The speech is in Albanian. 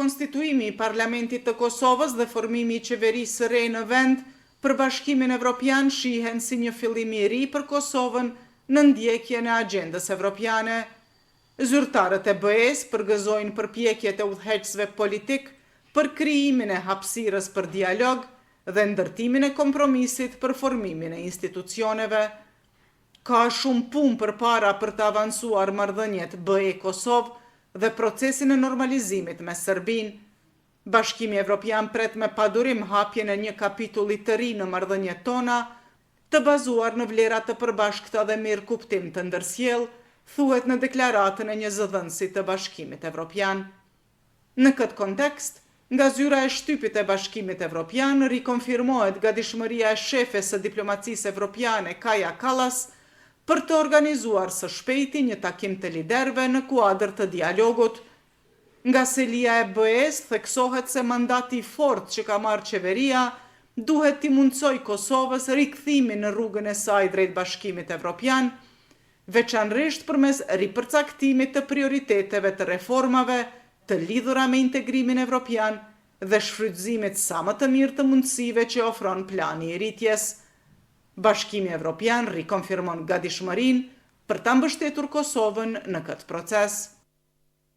rikonstituimi i Parlamentit të Kosovës dhe formimi i qeverisë së re në vend për Bashkimin Evropian shihen si një fillim i ri për Kosovën në ndjekjen e agjendës evropiane. Zyrtarët e BE-s përgëzojnë përpjekjet e udhëheqësve politik për krijimin e hapësirës për dialog dhe ndërtimin e kompromisit për formimin e institucioneve. Ka shumë punë përpara për të avancuar marrëdhëniet BE-Kosovë dhe procesin e normalizimit me Serbinë. Bashkimi Evropian pret me padurim hapjen e një kapitulli të ri në marrëdhëniet tona, të bazuar në vlera të përbashkëta dhe mirë kuptim të ndërsjellë, thuhet në deklaratën e një zëdhënësit të Bashkimit Evropian. Në këtë kontekst, nga zyra e shtypit e Bashkimit Evropian rikonfirmohet gatishmëria e shefes së diplomacisë evropiane Kaja Kallas për të organizuar së shpejti një takim të liderëve në kuadër të dialogut. Nga selia e BE-s theksohet se mandati i fortë që ka marrë qeveria duhet t'i mundsoj Kosovës rikthimin në rrugën e saj drejt Bashkimit Evropian, veçanërisht përmes ripërcaktimit të prioriteteve të reformave të lidhura me integrimin evropian dhe shfrytëzimit sa më të mirë të mundësive që ofron plani i rritjes. Bashkimi Evropian rikonfirmon gatishmërinë për ta mbështetur Kosovën në këtë proces.